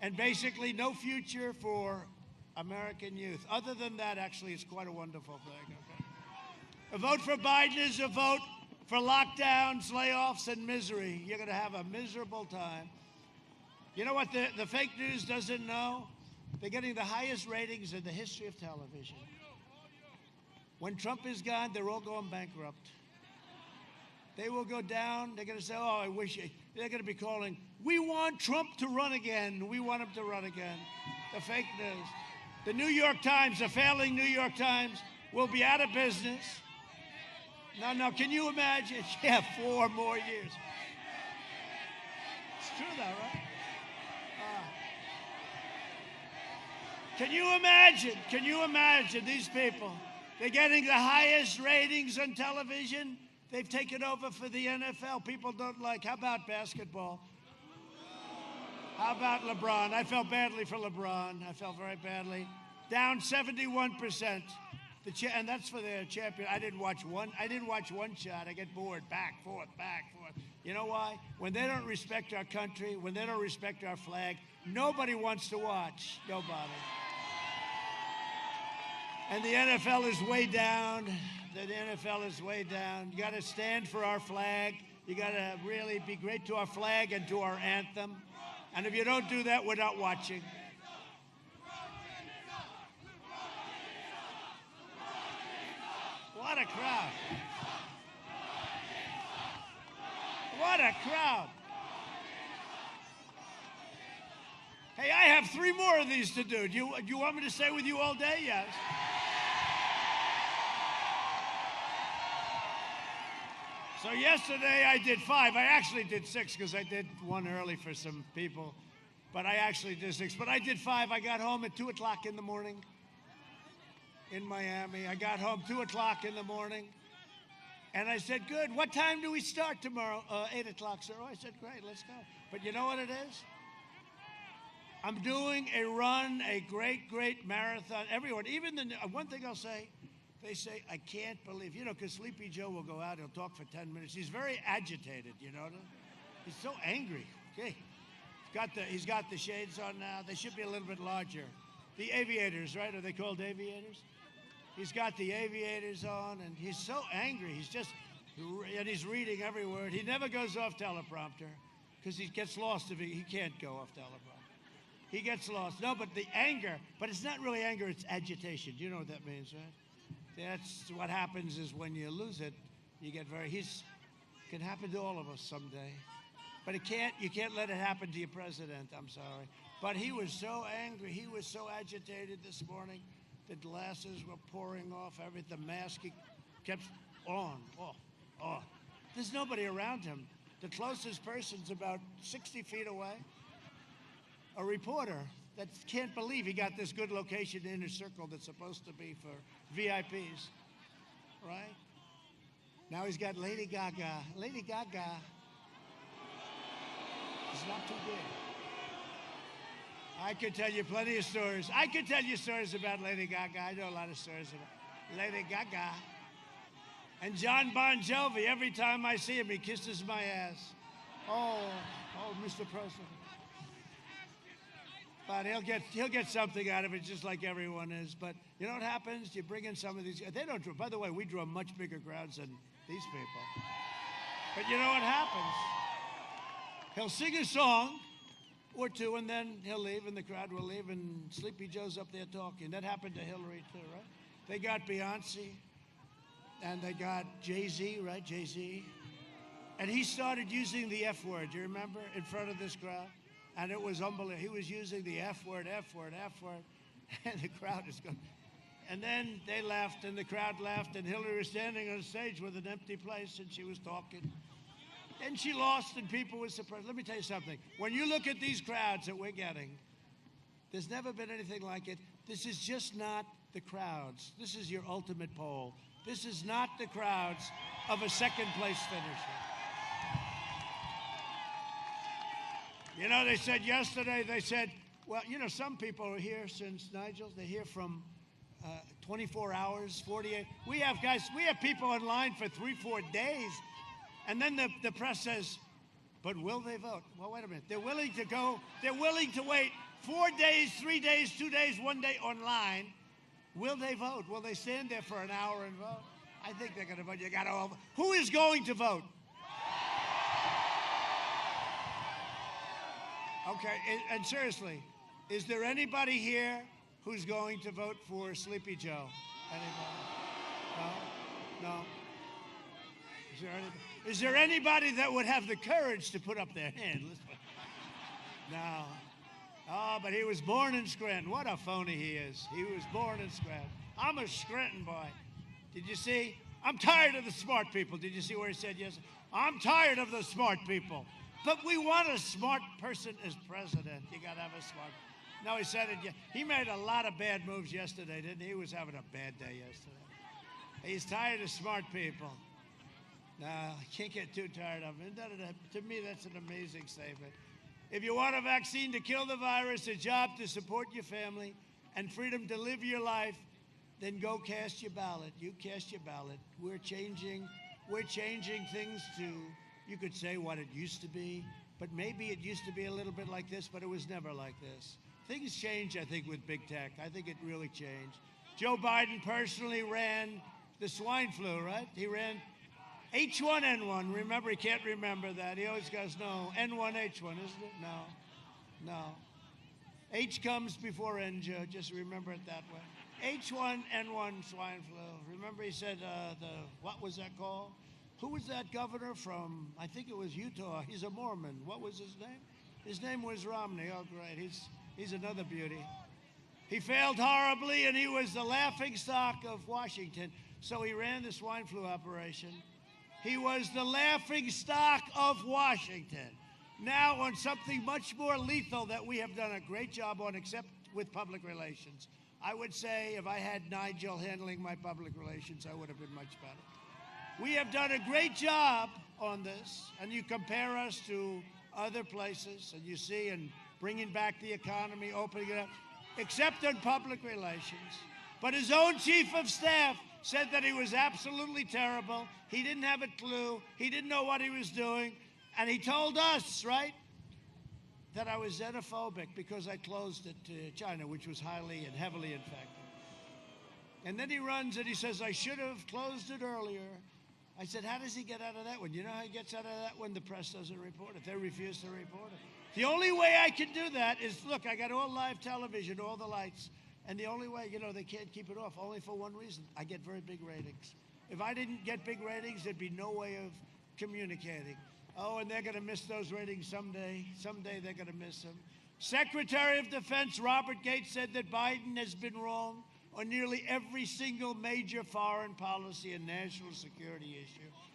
and basically no future for American youth. Other than that, actually, it's quite a wonderful thing. Okay? A vote for Biden is a vote for lockdowns, layoffs, and misery. You're going to have a miserable time. You know what the fake news doesn't know? They're getting the highest ratings in the history of television. When Trump is gone, they're all going bankrupt. They will go down. They're going to say, oh, I wish you. They're going to be calling, we want Trump to run again. We want him to run again. The fake news. The New York Times, the failing New York Times, will be out of business. No, can you imagine? Yeah, 4 more years. It's true though, right? Can you imagine these people? They're getting the highest ratings on television. They've taken over for the NFL. People don't like. How about basketball? How about LeBron? I felt badly for LeBron. I felt very badly. Down 71%. And that's for their champion. I didn't watch one shot. I get bored. Back, forth, back, forth. You know why? When they don't respect our country, when they don't respect our flag, nobody wants to watch. Nobody. And the NFL is way down. The NFL is way down. You got to stand for our flag. You got to really be great to our flag and to our anthem. And if you don't do that, we're not watching. What a crowd. What a crowd. Hey, I have 3 more of these to do. Do you want me to stay with you all day? Yes. So yesterday I did 5. I actually did 6 because I did one early for some people. But I actually did 6. But I did 5. I got home at 2 o'clock in the morning in Miami. I got home 2 o'clock in the morning. And I said, good. What time do we start tomorrow? 8 o'clock, sir. Oh, I said, great, let's go. But you know what it is? I'm doing a run, a great, great marathon. Everyone, even one thing I'll say, they say, I can't believe, because Sleepy Joe will go out, he'll talk for 10 minutes. He's very agitated, He's so angry. Okay. He's got the shades on now. They should be a little bit larger. The aviators, right? Are they called aviators? He's got the aviators on, and he's so angry. And he's reading every word. He never goes off teleprompter because he gets lost if he can't go off teleprompter. He gets lost. No, but the anger, but it's not really anger, it's agitation. Do you know what that means, right? That's what happens is when you lose it, you get can happen to all of us someday. But you can't let it happen to your president, I'm sorry. But he was so angry, he was so agitated this morning. The glasses were pouring off, the mask he kept on. Oh. There's nobody around him. The closest person's about 60 feet away. A reporter that can't believe he got this good location in a circle that's supposed to be for VIPs, right? Now he's got Lady Gaga. Lady Gaga is not too big. I could tell you plenty of stories. I could tell you stories about Lady Gaga. I know a lot of stories about Lady Gaga. And John Bon Jovi, every time I see him, he kisses my ass. Oh, Mr. President. But he'll get something out of it, just like everyone is. But you know what happens? You bring in some of these. They don't draw. By the way, we draw much bigger crowds than these people. But you know what happens? He'll sing a song or two, and then he'll leave, and the crowd will leave, and Sleepy Joe's up there talking. That happened to Hillary too, right? They got Beyonce, and they got Jay-Z, right? Jay-Z, and he started using the F word. Do you remember? In front of this crowd. And it was unbelievable. He was using the F word, and the crowd is going. And then they left, and the crowd left, and Hillary was standing on stage with an empty place, and she was talking. And she lost, and people were surprised. Let me tell you something. When you look at these crowds that we're getting, there's never been anything like it. This is just not the crowds. This is your ultimate poll. This is not the crowds of a second-place finisher. They said yesterday, well, some people are here since, Nigel, they're here from 24 hours, 48. We have people in line for 3-4 days. And then the press says, but will they vote? Well, wait a minute. They're willing to wait 4 days, 3 days, 2 days, 1 day online. Will they vote? Will they stand there for an hour and vote? I think they're going to vote. You got to. Who is going to vote? Okay, and seriously, is there anybody here who's going to vote for Sleepy Joe? Anybody? No? No? Is there anybody that would have the courage to put up their hand? No. Oh, but he was born in Scranton. What a phony he is. He was born in Scranton. I'm a Scranton boy. Did you see? I'm tired of the smart people. Did you see where he said yes? I'm tired of the smart people. But we want a smart person as president. You got to have a smart. No, he said it. He made a lot of bad moves yesterday, didn't he? He was having a bad day yesterday. He's tired of smart people. No, I can't get too tired of him. To me, that's an amazing statement. If you want a vaccine to kill the virus, a job to support your family, and freedom to live your life, then go cast your ballot. You cast your ballot. We're changing things to, you could say, what it used to be, but maybe it used to be a little bit like this, but it was never like this. Things change, I think, with big tech. I think it really changed. Joe Biden personally ran the swine flu, right? He ran H1N1. Remember, he can't remember that. He always goes, no, N1H1, isn't it? No. H comes before N, Joe. Just remember it that way. H1N1 swine flu. Remember, he said, what was that called? Who was that governor from, I think it was Utah. He's a Mormon. What was his name? His name was Romney. Oh, great. He's another beauty. He failed horribly, and he was the laughingstock of Washington. So he ran the swine flu operation. He was the laughingstock of Washington. Now on something much more lethal that we have done a great job on, except with public relations. I would say if I had Nigel handling my public relations, I would have been much better. We have done a great job on this, and you compare us to other places, and you see, and bringing back the economy, opening it up, except on public relations. But his own chief of staff said that he was absolutely terrible. He didn't have a clue. He didn't know what he was doing. And he told us, right, that I was xenophobic because I closed it to China, which was highly and heavily infected. And then he runs and he says, I should have closed it earlier. I said, how does he get out of that one? You know how he gets out of that one? The press doesn't report it. They refuse to report it. The only way I can do that is, look, I got all live television, all the lights. And the only way, they can't keep it off, only for one reason. I get very big ratings. If I didn't get big ratings, there'd be no way of communicating. Oh, and they're going to miss those ratings someday. Someday they're going to miss them. Secretary of Defense Robert Gates said that Biden has been wrong on nearly every single major foreign policy and national security issue.